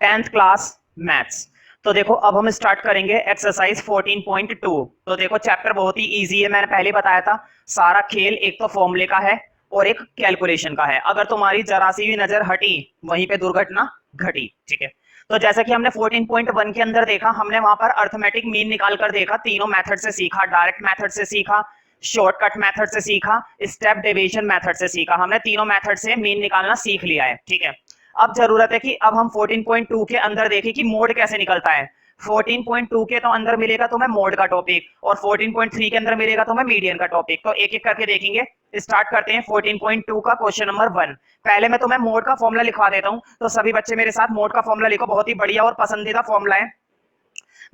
10th class maths. तो देखो अब हम स्टार्ट करेंगे एक्सरसाइज 14.2। तो देखो चैप्टर बहुत ही इजी है, मैंने पहले बताया था। सारा खेल एक तो फॉर्मूले का है और एक कैलकुलेशन का है। अगर तुम्हारी जरा सी भी नजर हटी वहीं पे दुर्घटना घटी। ठीक है, तो जैसा कि हमने 14.1 के अंदर देखा, हमने वहां पर अर्थमेटिक मीन निकाल कर देखा, तीनों मेथड से सीखा, डायरेक्ट मेथड से सीखा, शॉर्टकट मेथड से सीखा, स्टेप डेविएशन मेथड से सीखा। हमने तीनों मेथड से मीन निकालना सीख लिया है। ठीक है, अब जरूरत है कि अब हम 14.2 के अंदर देखें कि मोड कैसे निकलता है। 14.2 के तो अंदर मिलेगा तुम्हें मोड का टॉपिक, और 14.3 के अंदर मिलेगा तुम्हें मीडियन का टॉपिक। तो एक एक करके देखेंगे। स्टार्ट करते हैं 14.2 का क्वेश्चन नंबर 1। पहले मैं तुम्हें मोड का फॉर्मूला लिखवा देता हूं, तो सभी बच्चे मेरे साथ मोड का फॉर्मूला लिखो। बहुत ही बढ़िया और पसंदीदा फॉर्मूला है।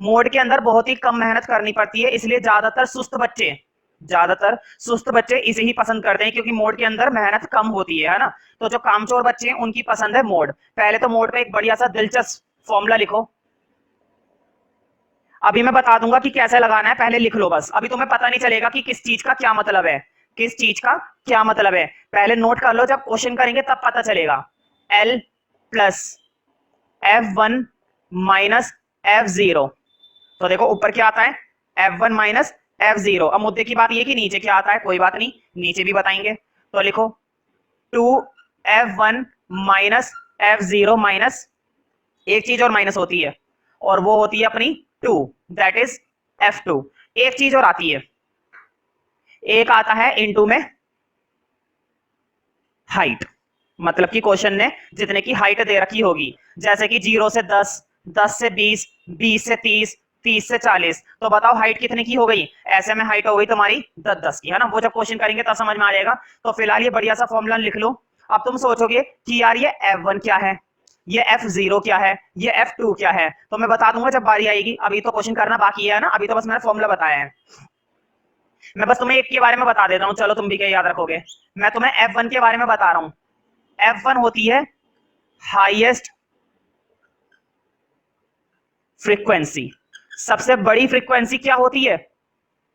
मोड के अंदर बहुत ही कम मेहनत करनी पड़ती है, इसलिए ज्यादातर सुस्त बच्चे इसे ही पसंद करते हैं, क्योंकि मोड के अंदर मेहनत कम होती है ना। तो जो कामचोर बच्चे हैं उनकी पसंद है मोड। पहले तो मोड का एक बढ़िया सा दिलचस्प फॉर्मूला लिखो। अभी मैं बता दूंगा कि कैसे लगाना है, पहले लिख लो बस। अभी तुम्हें पता नहीं चलेगा कि किस चीज का क्या मतलब है, किस चीज का क्या मतलब है। पहले नोट कर लो, जब क्वेश्चन करेंगे तब पता चलेगा। L plus F1 minus F0। तो देखो ऊपर क्या आता है, F1 माइनस F0। अब मुद्दे की बात ये कि नीचे क्या आता है, कोई बात नहीं, नीचे भी बताएंगे। तो लिखो 2F1 माइनस F0 माइनस एक चीज और माइनस होती है, और वो होती है अपनी 2, दैट इज F2। एक चीज और आती है, एक आता है इनटू में हाइट। मतलब कि क्वेश्चन ने जितने की हाइट दे रखी होगी, जैसे कि 0 से 10, 10 से 20, 20 से 30, 30 से 40, तो बताओ हाइट कितने की हो गई। ऐसे में हाइट हो गई तुम्हारी 10 10 की, है ना। वो जब क्वेश्चन करेंगे तब समझ में आ जाएगा। तो फिलहाल ये बढ़िया सा फॉर्मूला लिख लो। अब तुम सोचोगे कि यार ये F1 क्या है, ये F0 क्या है, ये F2 क्या है। तो मैं बता दूंगा जब बारी आएगी, अभी तो क्वेश्चन करना बाकी है ना। अभी तो बस मैंने फॉर्मूला बताया है। मैं बस तुम्हें एक के बारे में बता देता हूँ, चलो तुम भी क्या याद रखोगे। मैं तुम्हें F1 के बारे में बता रहा हूँ। F1 होती है हाईएस्ट फ्रीक्वेंसी। सबसे बड़ी फ्रीक्वेंसी क्या होती है,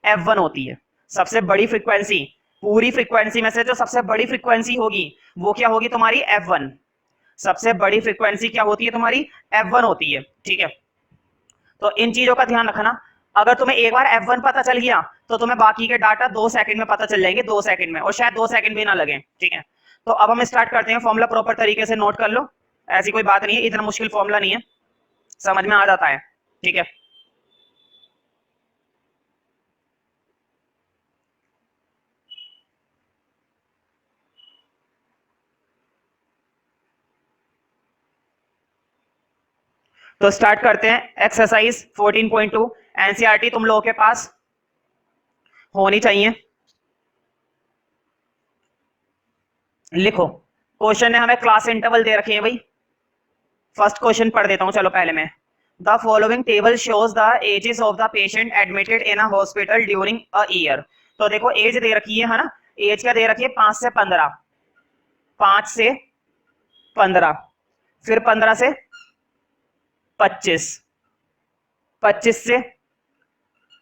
F1 होती है। सबसे बड़ी फ्रीक्वेंसी, पूरी फ्रीक्वेंसी में से जो सबसे बड़ी फ्रीक्वेंसी होगी वो क्या होगी, तुम्हारी F1। सबसे बड़ी फ्रीक्वेंसी क्या होती है, तुम्हारी F1 होती है। ठीक है, तो इन चीजों का ध्यान रखना। अगर तुम्हें एक बार F1 पता चल गया तो तुम्हें बाकी के डाटा 2 सेकंड में पता चल जाएंगे, 2 सेकंड में, और शायद 2 सेकंड भी ना लगे। ठीक है, तो अब हम स्टार्ट करते हैं। फॉर्मूला प्रॉपर तरीके से नोट कर लो, ऐसी कोई बात नहीं है, इतना मुश्किल फॉर्मूला नहीं है, समझ में आ जाता है। ठीक है, तो स्टार्ट करते हैं एक्सरसाइज 14.2। एनसीईआरटी तुम लोगों के पास होनी चाहिए। लिखो, क्वेश्चन ने हमें क्लास इंटरवल दे रखे हैं भाई। फर्स्ट क्वेश्चन पढ़ देता हूं, चलो पहले मैं। The following table shows the ages of the patient admitted in a hospital during a year. तो देखो एज दे रखी है ना, एज क्या दे रखी है, 5 से 15, 5 से 15, फिर 15 से 25, 25 से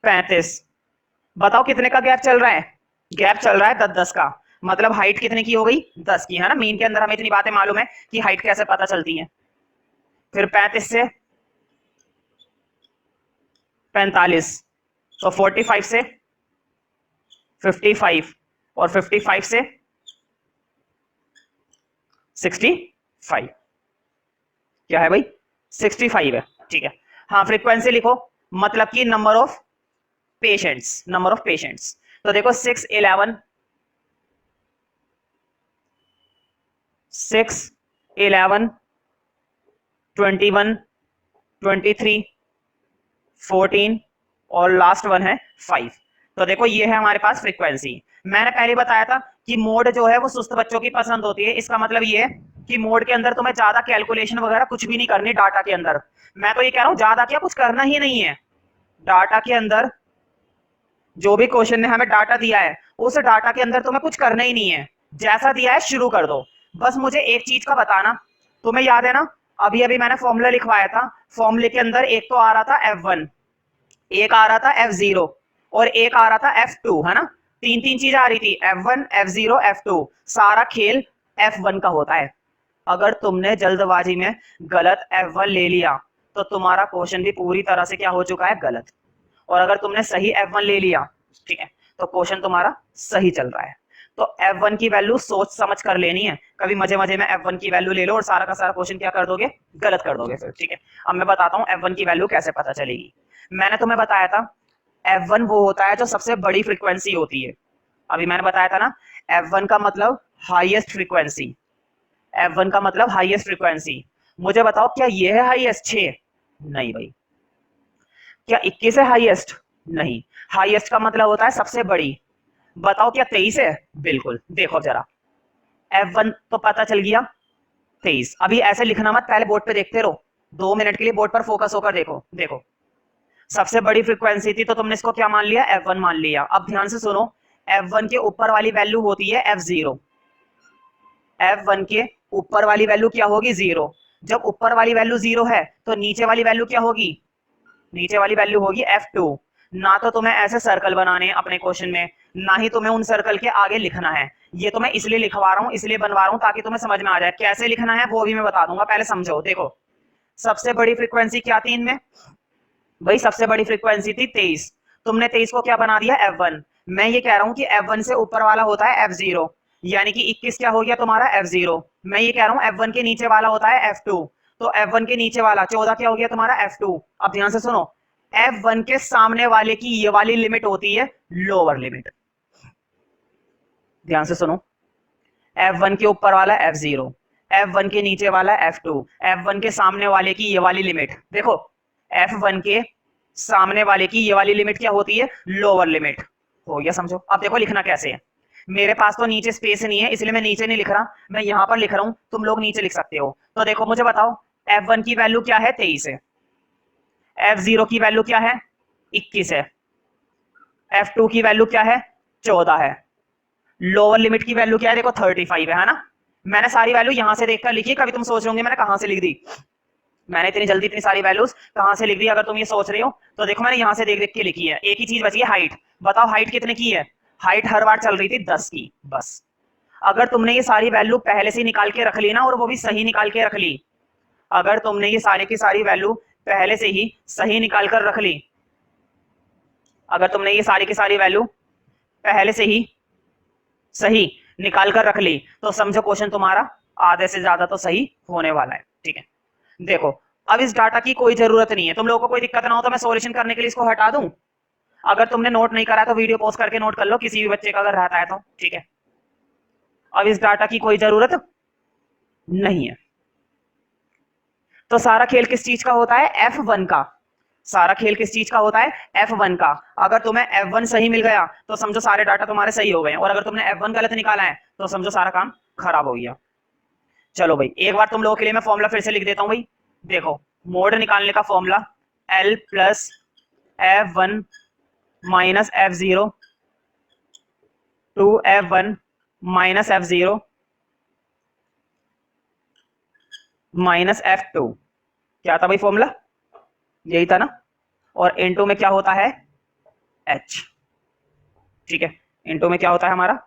35। बताओ कितने का गैप चल रहा है, गैप चल रहा है 10 10 का। मतलब हाइट कितने की हो गई, 10 की, है ना। मीन के अंदर हमें इतनी बातें मालूम है कि हाइट कैसे पता चलती है। फिर 35 से 45, तो 45 से 55, और 55 से 65। क्या है भाई, 65 है। ठीक है, हाँ फ्रीक्वेंसी लिखो, मतलब कि number of patients, number of patients. तो देखो 6 11, 6 11, 21, 23, 14, और लास्ट वन है 5। तो देखो ये है हमारे पास फ्रीक्वेंसी। मैंने पहले बताया था कि मोड जो है वो सुस्त बच्चों की पसंद होती है। इसका मतलब ये है कि मोड के अंदर तुम्हें ज्यादा कैलकुलेशन वगैरह कुछ भी नहीं करनी डाटा के अंदर। मैं तो ये कह रहा हूं ज्यादा क्या, कुछ करना ही नहीं है। डाटा के अंदर जो भी क्वेश्चन ने हमें डाटा दिया है, उस डाटा के अंदर तुम्हें कुछ करना ही नहीं है। जैसा दिया है शुरू कर दो। बस मुझे एक चीज का बताना, तुम्हें याद है ना, अभी अभी मैंने फॉर्मूला लिखवाया था। फॉर्मूले के अंदर एक तो आ रहा था F1, एक आ रहा था F0, और एक आ रहा था F2, है ना। तीन तीन चीजें आ रही थी, F1 F0 F2। सारा खेल F1 का होता है। अगर तुमने जल्दबाजी में गलत F1 ले लिया तो तुम्हारा क्वेश्चन भी पूरी तरह से क्या हो चुका है, गलत। और अगर तुमने सही F1 ले लिया, ठीक है, तो क्वेश्चन तुम्हारा सही चल रहा है। तो F1 की वैल्यू सोच समझ कर लेनी है, कभी मजे मजे में F1 की वैल्यू ले लो और सारा का सारा क्वेश्चन क्या कर दोगे, गलत कर दोगे फिर, ठीक है। अब मैं बताता हूँ F1 की वैल्यू कैसे पता चलेगी। मैंने तुम्हें बताया था F1 वो होता है जो सबसे बड़ी फ्रीक्वेंसी होती है। अभी मैंने बताया था ना, F1 का मतलब हाईएस्ट फ्रीक्वेंसी, F1 का मतलब हाईएस्ट फ्रीक्वेंसी। मुझे बताओ क्या ये है हाईएस्ट 6? नहीं भाई। क्या 21 है हाईएस्ट? नहीं। हाईएस्ट का मतलब होता है सबसे बड़ी। बताओ क्या 23 है? बिल्कुल। देखो जरा, F1 तो पता चल गया 23। अभी ऐसे लिखना मत, पहले बोर्ड पे देखते रहो, 2 मिनट के लिए बोर्ड पर फोकस होकर देखो। देखो सबसे बड़ी फ्रीक्वेंसी थी तो तुमने इसको क्या मान लिया, F1 मान लिया। अब ध्यान से सुनो, F1 के ऊपर वाली वैल्यू होती है F0। F1 के ऊपर वाली वैल्यू क्या होगी, 0। जब ऊपर वाली वैल्यू 0 है तो नीचे वाली वैल्यू क्या होगी, नीचे वाली वैल्यू होगी F2। ना तो तुम्हें ऐसे सर्कल बनाने अपने क्वेश्चन में, ना ही तुम्हें उन सर्कल के आगे लिखना है। ये तो मैं इसलिए लिखवा रहा हूँ, इसलिए बनवा रहा हूँ ताकि तुम्हें समझ में आ जाए। कैसे लिखना है वो भी मैं बता दूंगा, पहले समझो। देखो सबसे बड़ी फ्रीक्वेंसी क्या थी इनमें, भाई सबसे बड़ी फ्रीक्वेंसी थी 23। तुमने 23 को क्या बना दिया, F1। मैं ये कह रहा हूं कि F1 से ऊपर वाला होता है F0, यानी कि 21 क्या हो गया तुम्हारा, F0। मैं ये कह रहा हूं F1 के नीचे वाला होता है F2, तो F1 के नीचे वाला 14 क्या हो गया तुम्हारा, F2। अब ध्यान से सुनो, F1 के सामने वाले की ये वाली लिमिट होती है लोअर लिमिट। ध्यान से सुनो, F1 के ऊपर वाला F0, F1 के नीचे वाला F2, F1 के सामने वाले की ये वाली लिमिट। देखो F1 के सामने वाले की ये वाली लिमिट क्या होती है, लोअर लिमिट। हो गया, समझो। अब देखो लिखना कैसे है। मेरे पास तो नीचे स्पेस नहीं है इसलिए मैं नीचे नहीं लिख रहा, मैं यहां पर लिख रहा हूं, तुम लोग नीचे लिख सकते हो। तो देखो मुझे बताओ, F1 की वैल्यू क्या है, 23 है। F0 की वैल्यू क्या है, 21 है। F2 की वैल्यू क्या है, 14 है। लोअर लिमिट की वैल्यू क्या है, देखो 35 है ना। मैंने सारी वैल्यू यहां से देखकर लिखी, कभी तुम सोच रहे होंगे मैंने कहां से लिख दी, मैंने इतनी जल्दी इतनी सारी वैल्यूज कहां से लिख दी। अगर तुम ये सोच रहे हो तो देखो मैंने यहां से देख देख के लिखी है। एक ही चीज बची है, हाइट। बताओ हाइट कितने की है, हाइट हर बार चल रही थी 10 की, बस। अगर तुमने ये सारी वैल्यू पहले से निकाल के रख ली ना, और वो भी सही निकाल के रख ली, अगर तुमने ये सारी की सारी वैल्यू पहले से ही सही निकाल कर रख ली, अगर तुमने ये सारी की सारी वैल्यू पहले से ही सही निकाल कर रख ली, तो समझो क्वेश्चन तुम्हारा आधे से ज्यादा तो सही होने वाला है, ठीक है। देखो अब इस डाटा की कोई जरूरत नहीं है, तुम लोगों को कोई दिक्कत ना हो तो मैं सॉल्यूशन करने के लिए इसको हटा दूं। अगर तुमने नोट नहीं करा तो वीडियो पॉज करके नोट कर लो, किसी भी बच्चे का अगर रहता है तो, ठीक है। अब इस डाटा की कोई जरूरत नहीं है। तो सारा खेल किस चीज का होता है, F1 का। सारा खेल किस चीज का होता है, F1 का। अगर तुम्हें F1 सही मिल गया तो समझो सारे डाटा तुम्हारे सही हो गए, और अगर तुमने F1 गलत निकाला है तो समझो सारा काम खराब हो गया। चलो भाई एक बार तुम लोगों के लिए मैं फॉर्मूला फिर से लिख देता हूं भाई। देखो मोड निकालने का formula L plus F1 minus F0 two F1 minus F0 minus F2। क्या था भाई फॉर्मूला, यही था ना। और इनटू में क्या होता है, H, ठीक है। इनटू में क्या होता है हमारा,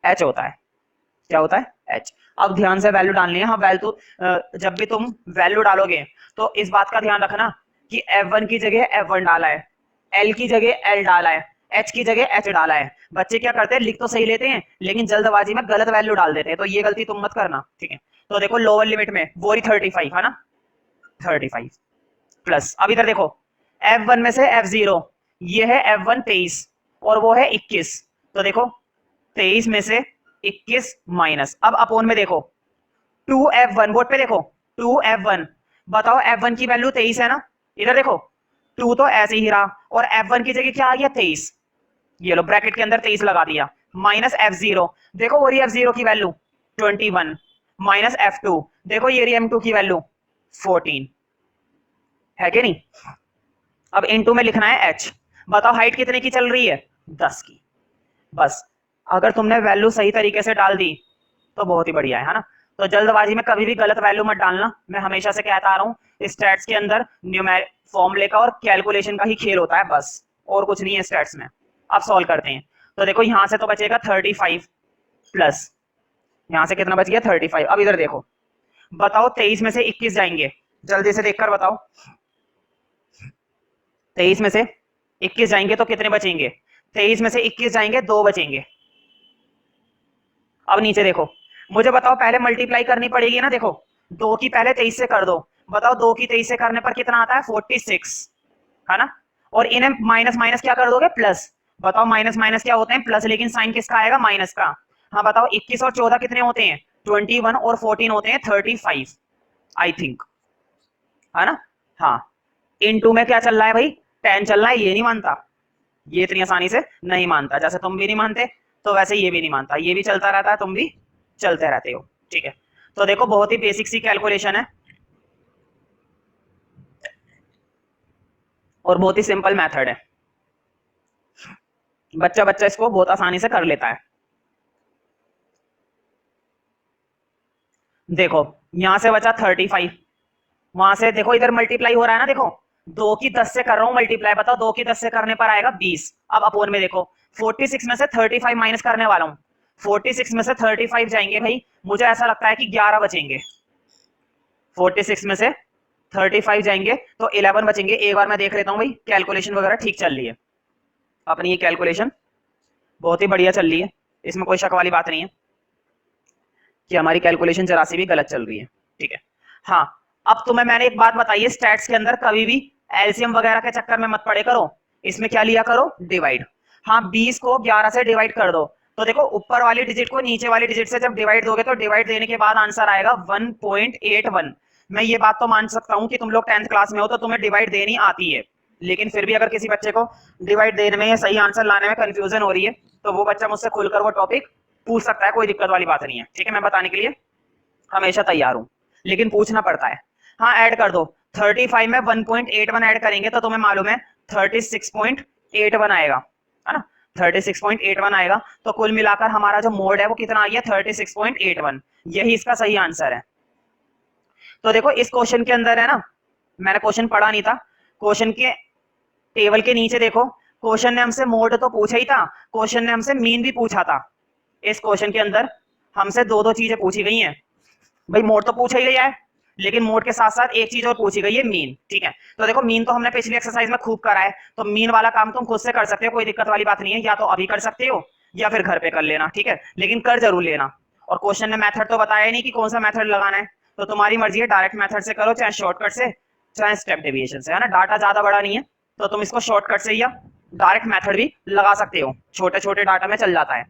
H होता है। क्या होता है, H। अब ध्यान से वैल्यू डालनी है। हाँ वैल्यू, जब भी तुम वैल्यू डालोगे तो इस बात का ध्यान रखना कि F1 की जगह F1 डाला है, L की जगह L डाला है, H की जगह H डाला है। बच्चे क्या करते हैं, लिख तो सही लेते हैं लेकिन जल्दबाजी में गलत वैल्यू डाल देते हैं, तो ये गलती तुम मत करना, ठीक है। तो देखो लोअर लिमिट में वो ही 35 है ना, 35 प्लस, अब इधर देखो F1 में से F0, ये है F1 23 और वो है 21, तो देखो 23 में से 21 माइनस, अब अपोन में देखो 2F1, बोर्ड पे देखो 2F1। बताओ F1 की वैल्यू 23 है ना, इधर देखो 2 तो ऐसे ही रहा और F1 की जगह क्या आ गया 23, ये लो ब्रैकेट के अंदर 23 लगा दिया, माइनस F0। देखो वो रही F0 की वैल्यू 21 माइनस F2, देखो ये रही M2 की वैल्यू 14, है कि नहीं। अब इनटू में लिखना है H। बताओ हाइट कितने की चल रही है, 10 की, बस। अगर तुमने वैल्यू सही तरीके से डाल दी तो बहुत ही बढ़िया है ना। तो जल्दबाजी में कभी भी गलत वैल्यू मत डालना, मैं हमेशा से कहता आ रहा हूँ स्टैट्स के अंदर न्यूमेरिक फॉर्मूले का और कैलकुलेशन का ही खेल होता है, बस और कुछ नहीं है स्टैट्स में। अब सॉल्व करते हैं। तो देखो यहां से तो बचेगा 35 प्लस, यहां से कितना बच गया 35। अब इधर देखो बताओ 23 में से 21 जाएंगे, जल्दी से देखकर बताओ। 23 में से 21 जाएंगे तो कितने बचेंगे? 23 में से 21 जाएंगे, 2 बचेंगे। अब नीचे देखो, मुझे बताओ पहले मल्टीप्लाई करनी पड़ेगी ना। देखो 2 की पहले 23 से कर दो, बताओ 2 की 23 से करने पर कितना आता है? 46, है ना। और इन्हें माइनस माइनस क्या कर दोगे? प्लस। बताओ माइनस माइनस क्या होते हैं? प्लस, लेकिन साइन किसका आएगा? माइनस का। हाँ बताओ 21 और 14 कितने होते हैं? 21 और 14 होते हैं 35 आई थिंक, है ना। हाँ, इनटू में क्या चल रहा है भाई? 10 चल रहा है। ये नहीं मानता, ये इतनी आसानी से नहीं मानता। जैसे तुम भी नहीं मानते तो वैसे ये भी नहीं मानता। ये भी चलता रहता है, तुम भी चलते रहते हो, ठीक है। तो देखो बहुत ही बेसिक सी कैलकुलेशन है और बहुत ही सिंपल मेथड है। बच्चा बच्चा इसको बहुत आसानी से कर लेता है। देखो यहां से बचा 35, वहां से देखो इधर मल्टीप्लाई हो रहा है ना। देखो 2 की 10 से कर रहा हूं मल्टीप्लाई, बताओ 2 की 10 से करने पर आएगा 20। अब अपोन में देखो 46 में से 35 माइनस करने वाला हूं। 46 में से 35 जाएंगे भाई, मुझे ऐसा लगता है कि 11 बचेंगे। 46 में से 35 जाएंगे तो 11 बचेंगे। एक बार मैं देख लेता हूँ भाई कैलकुलेशन वगैरह ठीक चल रही है अपनी। ये कैलकुलेशन बहुत ही बढ़िया चल रही है, इसमें कोई शक वाली बात नहीं है कि हमारी कैलकुलेशन जरा सी भी गलत चल रही है, ठीक है। हाँ, अब तुम्हें मैंने एक बात बताई है, स्टैट्स के अंदर कभी भी एलसीएम वगैरह के चक्कर में मत पड़े करो। इसमें क्या लिया करो? डिवाइड। हाँ, 20 को 11 से डिवाइड कर दो तो देखो ऊपर वाली डिजिट को नीचे वाली डिजिट से जब डिवाइड दोगे तो डिवाइड देने के बाद आंसर आएगा 1.81। मैं ये बात तो मान सकता हूँ कि तुम लोग 10th क्लास में हो तो तुम्हें डिवाइड देनी आती है, लेकिन फिर भी अगर किसी बच्चे को डिवाइड देने में या सही आंसर लाने में कंफ्यूजन हो रही है तो वो बच्चा मुझसे खुलकर वो टॉपिक पूछ सकता है, कोई दिक्कत वाली बात नहीं है, ठीक है। मैं बताने के लिए हमेशा तैयार हूं, लेकिन पूछना पड़ता है। हाँ, ऐड कर दो। 35 में 1.81 ऐड करेंगे तो तुम्हें मालूम है 36.81 आएगा, है ना। 36.81 आएगा तो कुल मिलाकर हमारा जो मोड है वो कितना आ गया? 36.81। यही इसका सही आंसर है। तो देखो इस क्वेश्चन के अंदर है ना, मैंने क्वेश्चन पढ़ा नहीं था, क्वेश्चन के टेबल के नीचे देखो, क्वेश्चन ने हमसे मोड तो पूछा ही था, क्वेश्चन ने हमसे मीन भी पूछा था। इस क्वेश्चन के अंदर हमसे दो दो चीजें पूछी गई हैं भाई। मोड तो पूछा ही गया है, लेकिन मोड के साथ साथ एक चीज और पूछी गई है, मीन, ठीक है। तो देखो मीन तो हमने पिछली एक्सरसाइज में खूब करा है, तो मीन वाला काम तुम खुद से कर सकते हो, कोई दिक्कत वाली बात नहीं है। या तो अभी कर सकते हो या फिर घर पे कर लेना, ठीक है, लेकिन कर जरूर लेना। और क्वेश्चन ने मेथड तो बताया नहीं कि कौन सा मेथड लगाना है, तो तुम्हारी मर्जी है, डायरेक्ट मेथड से करो चाहे शॉर्टकट से चाहे स्टेप डेविएशन से, है ना। डाटा ज्यादा बड़ा नहीं है तो तुम इसको शॉर्टकट से या डायरेक्ट मेथड भी लगा सकते हो, छोटे छोटे डाटा में चल जाता है।